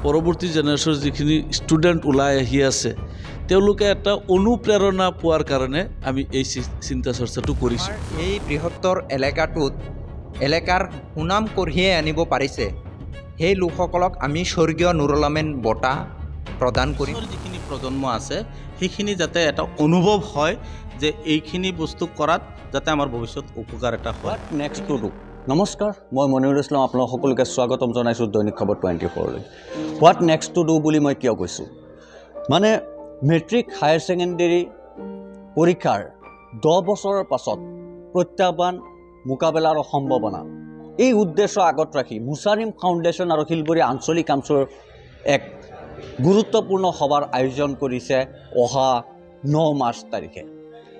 পৰৱৰ্তী জেনেৰেশ্যনৰ যিখিনি ষ্টুডেণ্ট ওলাই আহি আছে তেওঁলোকে এটা অনুপ্ৰেৰণা পোৱাৰ কাৰণে আমি এই চিন্তা চৰ্চাটো কৰিছোঁ। এই বৃহত্তৰ এলেকাটোত এলেকাৰ সুনাম কঢ়িয়াই আনিব পাৰিছে সেই লোকসকলক আমি স্বৰ্গীয় নুৰুল আমিন বঁটা প্ৰদান কৰিম। যিখিনি প্ৰজন্ম আছে সেইখিনি যাতে এটা অনুভৱ হয় যে এইখিনি বস্তু কৰাত যাতে আমাৰ ভৱিষ্যত উপকাৰ এটা হয়। Next to do. নমস্কাৰ, মই মনিৰুল ইছলাম, আপোনালোক সকলোকে স্বাগতম জনাইছোঁ দৈনিক খবৰ 24লৈ। হোৱাট নেক্সট টু ডু বুলি মই কিয় কৈছোঁ, মানে মেট্ৰিক হায়াৰ ছেকেণ্ডেৰী পৰীক্ষাৰ 10 বছৰৰ পাছত প্ৰত্যাহ্বান মোকাবিলা আৰু সম্ভাৱনা, এই উদ্দেশ্য আগত ৰাখি মুছাৰিম ফাউণ্ডেশ্যন আৰু শিলবৰী আঞ্চলিক কাউন্সিলৰ এক গুৰুত্বপূৰ্ণ সভাৰ আয়োজন কৰিছে অহা 9 মাৰ্চ তাৰিখে।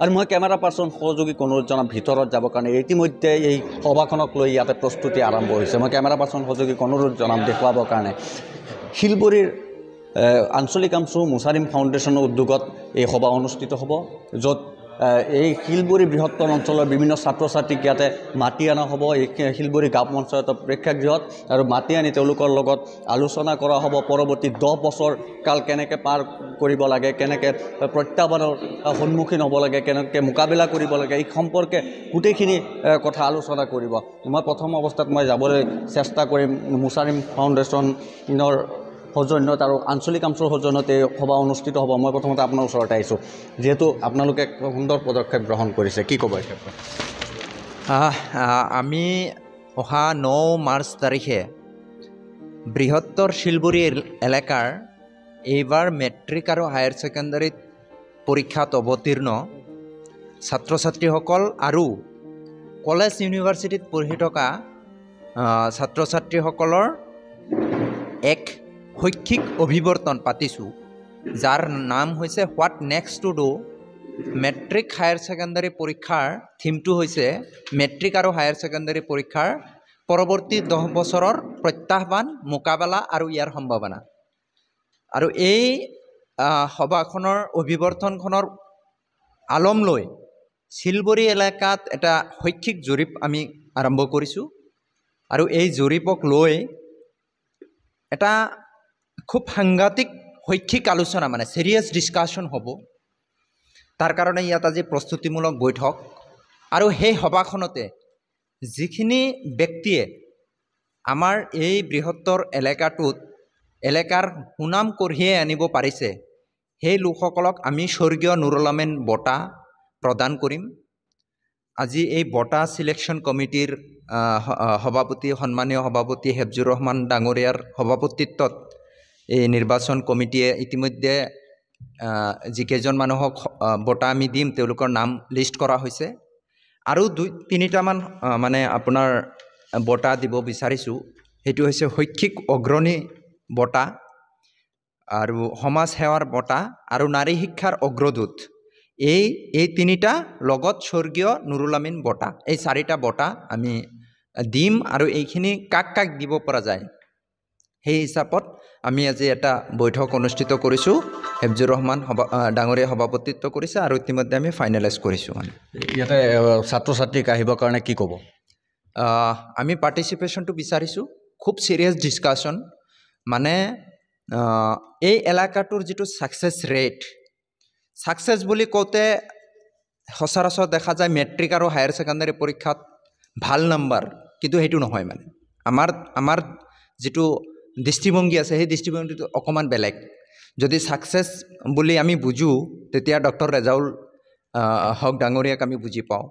আৰু মই কেমেৰা পাৰ্চন সহযোগী অনুৰোধ জনাম ভিতৰত যাবৰ কাৰণে। ইতিমধ্যে এই সভাখনক লৈ ইয়াতে প্ৰস্তুতি আৰম্ভ হৈছে। মই কেমেৰা পাৰ্চন সহযোগীক অনুৰোধ জনাম দেখুৱাবৰ কাৰণে। শিলবৰীৰ আঞ্চলিক কাউন্সিল মুছাৰিম ফাউণ্ডেশ্যনৰ উদ্যোগত এই সভা অনুষ্ঠিত হ'ব, য'ত এই শিলবৰী বৃহত্তৰ অঞ্চলৰ বিভিন্ন ছাত্ৰ ছাত্ৰীক ইয়াতে মাতি অনা হ'ব এই শিলবৰী গাঁও পঞ্চায়তৰ প্ৰেক্ষাগৃহত, আৰু মাতি আনি তেওঁলোকৰ লগত আলোচনা কৰা হ'ব পৰৱৰ্তী 10 বছৰ কাল কেনেকৈ পাৰ কৰিব লাগে, কেনেকৈ প্ৰত্যাহ্বানৰ সন্মুখীন হ'ব লাগে, কেনেকৈ মোকাবিলা কৰিব লাগে, এই সম্পৰ্কে গোটেইখিনি কথা আলোচনা কৰিব। মই প্ৰথম অৱস্থাত মই যাবলৈ চেষ্টা কৰিম মুছাৰিম ফাউণ্ডেশ্যনৰ সৌজন্যত আৰু আঞ্চলিক কাউন্সিলৰ সৌজন্যত এই সভা অনুষ্ঠিত হ'ব। মই প্ৰথমতে আপোনাৰ ওচৰতে আহিছোঁ, যিহেতু আপোনালোকে সুন্দৰ পদক্ষেপ গ্ৰহণ কৰিছে, কি ক'ব এই ক্ষেত্ৰত? আমি অহা 9 মাৰ্চ তাৰিখে বৃহত্তৰ শিলবৰী এলেকাৰ এইবাৰ মেট্ৰিক আৰু হায়াৰ ছেকেণ্ডাৰীত পৰীক্ষাত অৱতীৰ্ণ ছাত্ৰ ছাত্ৰীসকল আৰু কলেজ ইউনিভাৰ্চিটিত পঢ়ি থকা ছাত্ৰ ছাত্ৰীসকলৰ এক শৈক্ষিক অভিৱৰ্তন পাতিছোঁ, যাৰ নাম হৈছে what next to do. Matric higher secondary পৰীক্ষাৰ থিমটো হৈছে মেট্ৰিক আৰু হায়াৰ ছেকেণ্ডাৰী পৰীক্ষাৰ পৰৱৰ্তী 10 বছৰৰ প্ৰত্যাহ্বান, মোকাবিলা আৰু ইয়াৰ সম্ভাৱনা। আৰু এই সভাখনৰ অভিৱৰ্তনখনৰ আলম লৈ শিলবৰী এলেকাত এটা শৈক্ষিক জৰীপ আমি আৰম্ভ কৰিছোঁ, আৰু এই জৰীপক লৈ এটা খুব সাংঘাতিক শৈক্ষিক আলোচনা, মানে চিৰিয়াছ ডিছকাশ্যন হ'ব। তাৰ কাৰণে ইয়াত আজি প্ৰস্তুতিমূলক বৈঠক, আৰু সেই সভাখনতে যিখিনি ব্যক্তিয়ে আমাৰ এই বৃহত্তৰ এলেকাৰ সুনাম কঢ়িয়াই আনিব পাৰিছে সেই লোকসকলক আমি স্বৰ্গীয় নুৰুল আমিন বঁটা প্ৰদান কৰিম। আজি এই বঁটা ছিলেকশ্যন কমিটিৰ সভাপতি, সন্মানীয় সভাপতি হেফজুৰ ৰহমান ডাঙৰীয়াৰ সভাপতিত্বত এই নিৰ্বাচন কমিটিয়ে ইতিমধ্যে যিকেইজন মানুহক বঁটা আমি দিম তেওঁলোকৰ নাম লিষ্ট কৰা হৈছে, আৰু 2-3টামান মানে আপোনাৰ বঁটা দিব বিচাৰিছোঁ। সেইটো হৈছে শৈক্ষিক অগ্ৰণী বঁটা, আৰু সমাজ সেৱাৰ বঁটা, আৰু নাৰী শিক্ষাৰ অগ্ৰদূত। এই 3টা লগত স্বৰ্গীয় নুৰুল আমিন বঁটা, এই 4টা বঁটা আমি দিম। আৰু এইখিনি কাক কাক দিব পৰা যায় সেই হিচাপত আমি আজি এটা বৈঠক অনুষ্ঠিত কৰিছোঁ। হেফজুৰ ৰহমান ডাঙৰীয়া সভাপতিত্ব কৰিছে, আৰু ইতিমধ্যে আমি ফাইনেলাইজ কৰিছোঁ। মানে ইয়াতে ছাত্ৰ ছাত্ৰীক আহিবৰ কাৰণে কি ক'ব? আমি পাৰ্টিচিপেশ্যনটো বিচাৰিছোঁ, খুব চিৰিয়াছ ডিছকাশ্যন। মানে এই এলেকাটোৰ যিটো ছাকচেছ ৰেট, ছাকচেছ বুলি কওঁতে সচৰাচৰ দেখা যায় মেট্ৰিক আৰু হায়াৰ ছেকেণ্ডাৰী পৰীক্ষাত ভাল নাম্বাৰ, কিন্তু সেইটো নহয়। মানে আমাৰ যিটো দৃষ্টিভংগী আছে সেই দৃষ্টিভংগীটো অকণমান বেলেগ। যদি ছাকচেছ বুলি আমি বুজোঁ তেতিয়া ডক্টৰ ৰেজাউল হক ডাঙৰীয়াক আমি বুজি পাওঁ,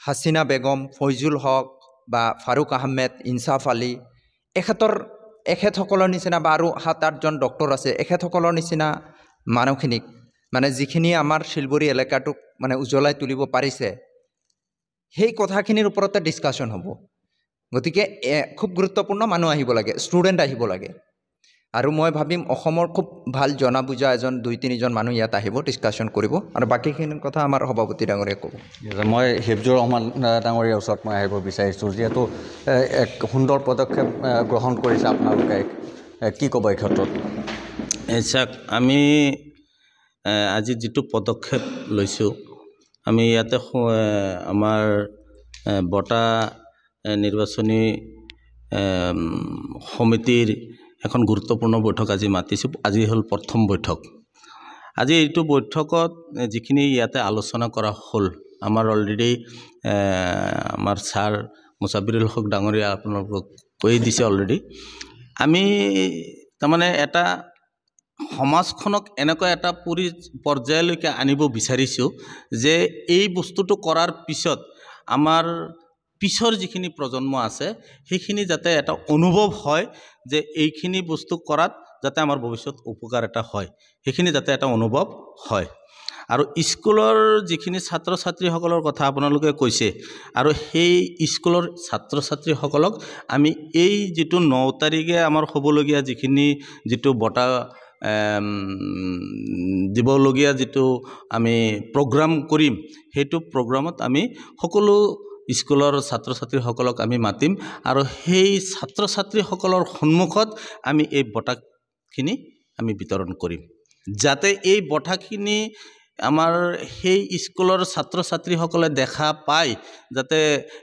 হাছিনা বেগম, ফৈজুল হক বা ফাৰুক আহমেদ, ইনচাফ আলী, এখেতসকলৰ নিচিনা বা আৰু 7-8জন ডক্টৰ আছে, এখেতসকলৰ নিচিনা মানুহখিনিক, মানে যিখিনি আমাৰ শিলবৰী এলেকাটোক মানে উজ্বলাই তুলিব পাৰিছে, সেই কথাখিনিৰ ওপৰতে ডিছকাশ্যন হ'ব। গতিকে খুব গুৰুত্বপূৰ্ণ মানুহ আহিব লাগে, ষ্টুডেণ্ট আহিব লাগে। আৰু মই ভাবিম অসমৰ খুব ভাল জনা বুজা 2-3জন মানুহ ইয়াত আহিব, ডিছকাশ্যন কৰিব, আৰু বাকীখিনি কথা আমাৰ সভাপতি ডাঙৰীয়াই ক'ব। মই হেফজুৰ ৰহমান ডাঙৰীয়াৰ ওচৰত মই আহিব বিচাৰিছোঁ, যিহেতু এক সুন্দৰ পদক্ষেপ গ্ৰহণ কৰিছে আপোনালোকে, কি ক'ব এই ক্ষেত্ৰত? চাওক, আমি আজি যিটো পদক্ষেপ লৈছোঁ, আমি ইয়াতে আমাৰ বঁটা নিৰ্বাচনী সমিতিৰ এখন গুৰুত্বপূৰ্ণ বৈঠক আজি মাতিছোঁ। আজি হ'ল প্ৰথম বৈঠক। আজি এইটো বৈঠকত যিখিনি ইয়াতে আলোচনা কৰা হ'ল, আমাৰ অলৰেডি আমাৰ ছাৰ মুছাব্বিৰুল হক ডাঙৰীয়া আপোনালোকক কৈ দিছে অলৰেডি। আমি তাৰমানে এটা সমাজখনক এনেকুৱা এটা পৰ্যায়লৈকে আনিব বিচাৰিছোঁ যে এই বস্তুটো কৰাৰ পিছত আমাৰ পিছৰ যিখিনি প্ৰজন্ম আছে সেইখিনি যাতে এটা অনুভৱ হয় যে এইখিনি বস্তু কৰাত যাতে আমাৰ ভৱিষ্যত উপকাৰ এটা হয়, সেইখিনি যাতে এটা অনুভৱ হয়। আৰু স্কুলৰ যিখিনি ছাত্ৰ ছাত্ৰীসকলৰ কথা আপোনালোকে কৈছে, আৰু সেই স্কুলৰ ছাত্ৰ ছাত্ৰীসকলক আমি এই যিটো 9 তাৰিখে আমাৰ হ'বলগীয়া যিটো বঁটা দিবলগীয়া যিটো আমি প্ৰগ্ৰাম কৰিম, সেইটো প্ৰগ্ৰামত আমি সকলো স্কুলৰ ছাত্ৰ ছাত্ৰীসকলক আমি মাতিম আৰু সেই ছাত্ৰ ছাত্ৰীসকলৰ সন্মুখত আমি এই বঁটাখিনি আমি বিতৰণ কৰিম, যাতে এই বঁটাখিনি আমাৰ সেই স্কুলৰ ছাত্ৰ ছাত্ৰীসকলে দেখা পায়, যাতে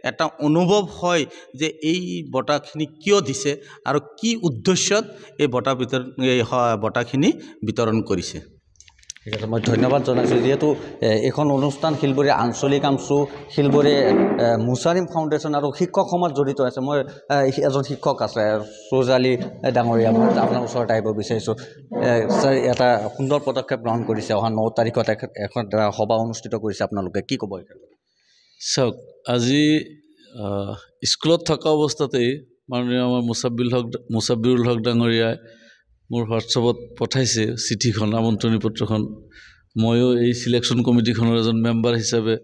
এটা অনুভৱ হয় যে এই বঁটাখিনি কিয় দিছে আৰু কি উদ্দেশ্যত এই বঁটাখিনি বিতৰণ কৰিছে। ঠিক আছে, মই ধন্যবাদ জনাইছোঁ। যিহেতু এইখন অনুষ্ঠান শিলবৰী আঞ্চলিক আমচু, শিলবৰী মুছাৰিম ফাউণ্ডেশ্যন আৰু শিক্ষক সমাজ জড়িত আছে। মই এজন শিক্ষক আছে চৌজালি ডাঙৰীয়া, মই আপোনাৰ ওচৰত আহিব বিচাৰিছোঁ। ছাৰ, এটা সুন্দৰ পদক্ষেপ গ্ৰহণ কৰিছে, অহা 9 তাৰিখত এখন সভা অনুষ্ঠিত কৰিছে আপোনালোকে, কি ক'ব? চাওক, আজি স্কুলত থকা অৱস্থাতেই মাননীয় আমাৰ মুছাব্বিৰুল হক ডাঙৰীয়াই মোৰ হোৱাটছআপত পঠাইছে চিঠিখন, আমন্ত্ৰণী পত্ৰখন। ময়ো এই চিলেকশ্যন কমিটিখনৰ এজন মেম্বাৰ হিচাপে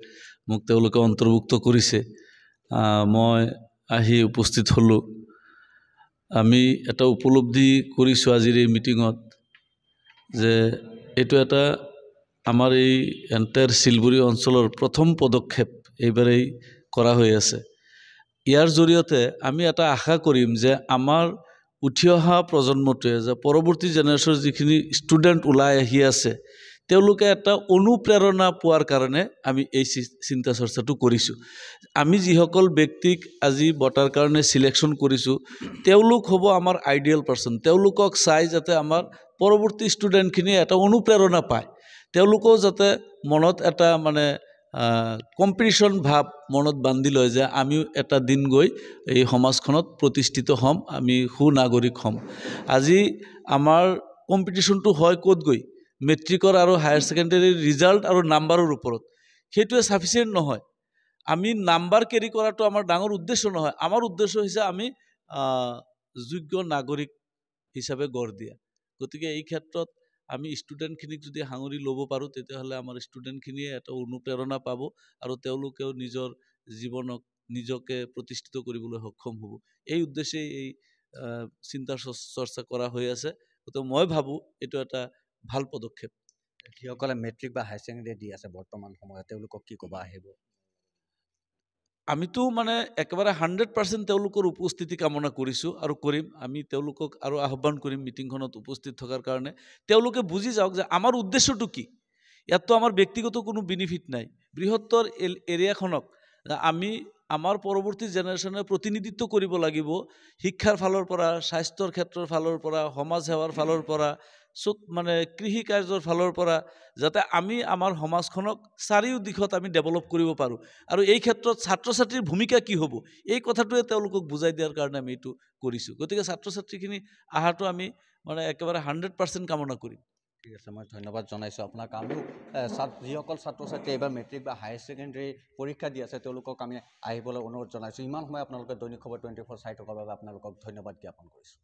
মোক তেওঁলোকে অন্তৰ্ভুক্ত কৰিছে। মই আহি উপস্থিত হ'লোঁ। আমি এটা উপলব্ধি কৰিছোঁ আজিৰ এই মিটিঙত যে এইটো এটা আমাৰ এই এণ্টায়াৰ শিলবৰী অঞ্চলৰ প্ৰথম পদক্ষেপ এইবাৰেই কৰা হৈ আছে। ইয়াৰ জৰিয়তে আমি এটা আশা কৰিম যে আমাৰ উঠি অহা প্ৰজন্মটোৱে, যে পৰৱৰ্তী জেনেৰেশ্যনৰ যিখিনি ষ্টুডেণ্ট ওলাই আহি আছে, তেওঁলোকে এটা অনুপ্ৰেৰণা পোৱাৰ কাৰণে আমি এই চিন্তা চৰ্চাটো কৰিছোঁ। আমি যিসকল ব্যক্তিক আজি বঁটাৰ কাৰণে চিলেকশ্যন কৰিছোঁ, তেওঁলোক হ'ব আমাৰ আইডিয়েল পাৰ্চন। তেওঁলোকক চাই যাতে আমাৰ পৰৱৰ্তী ষ্টুডেণ্টখিনিয়ে এটা অনুপ্ৰেৰণা পায়, তেওঁলোকেও যাতে মনত এটা কম্পিটিশ্যন ভাৱ মনত বান্ধি লয় যে আমিও এটা দিন গৈ এই সমাজখনত প্ৰতিষ্ঠিত হ'ম, আমি সুনাগৰিক হ'ম। আজি আমাৰ কম্পিটিশ্যনটো হয় ক'ত গৈ? মেট্ৰিকৰ আৰু হায়াৰ ছেকেণ্ডেৰীৰ ৰিজাল্ট আৰু নাম্বাৰৰ ওপৰত। সেইটোৱে ছাফিচিয়েণ্ট নহয়। আমি নাম্বাৰ কেৰি কৰাটো আমাৰ ডাঙৰ উদ্দেশ্য নহয়। আমাৰ উদ্দেশ্য হৈছে আমি যোগ্য নাগৰিক হিচাপে গঢ় দিয়া। গতিকে এই ক্ষেত্ৰত আমি ষ্টুডেণ্টখিনিক যদি সাঙুৰি ল'ব পাৰোঁ, তেতিয়াহ'লে আমাৰ ষ্টুডেণ্টখিনিয়ে এটা অনুপ্ৰেৰণা পাব আৰু তেওঁলোকেও নিজৰ জীৱনক নিজকে প্ৰতিষ্ঠিত কৰিবলৈ সক্ষম হ'ব। এই উদ্দেশ্যেই এই চিন্তা চৰ্চা কৰা হৈ আছে। গতিকে মই ভাবোঁ এইটো এটা ভাল পদক্ষেপ। যিসকলে মেট্ৰিক বা হায়াৰ ছেকেণ্ডেৰী দি আছে বৰ্তমান সময়ত, তেওঁলোকক কি ক'বা আহিব? আমিতো একেবাৰে 100% তেওঁলোকৰ উপস্থিতি কামনা কৰিছোঁ আৰু কৰিম। আমি তেওঁলোকক আৰু আহ্বান কৰিম মিটিংখনত উপস্থিত থকাৰ কাৰণে। তেওঁলোকে বুজি যাওক যে আমাৰ উদ্দেশ্যটো কি। ইয়াততো আমাৰ ব্যক্তিগত কোনো বেনিফিট নাই। বৃহত্তৰ এৰিয়াখনক আমি আমাৰ পৰৱৰ্তী জেনেৰেশ্যনে প্ৰতিনিধিত্ব কৰিব লাগিব। শিক্ষাৰ ফালৰ পৰা, স্বাস্থ্যৰ ক্ষেত্ৰৰ ফালৰ পৰা, সমাজ সেৱাৰ ফালৰ পৰা, কৃষি কাৰ্যৰ ফালৰ পৰা, যাতে আমি আমাৰ সমাজখনক চাৰিও দিশত আমি ডেভেলপ কৰিব পাৰোঁ। আৰু এই ক্ষেত্ৰত ছাত্ৰ ছাত্ৰীৰ ভূমিকা কি হ'ব, এই কথাটোৱে তেওঁলোকক বুজাই দিয়াৰ কাৰণে আমি এইটো কৰিছোঁ। গতিকে ছাত্ৰ ছাত্ৰীখিনি অহাটো আমি একেবাৰে 100% কামনা কৰিম। ঠিক আছে, মই ধন্যবাদ জনাইছোঁ আপোনাক। আমিও যিসকল ছাত্ৰ ছাত্ৰী এইবাৰ মেট্ৰিক বা হায়াৰ ছেকেণ্ডেৰী পৰীক্ষা দি আছে, তেওঁলোকক আমি আহিবলৈ অনুৰোধ জনাইছোঁ। ইমান সময় আপোনালোকে দৈনিক খবৰ 24 চাই থকাৰ বাবে আপোনালোকক ধন্যবাদ জ্ঞাপন কৰিছোঁ।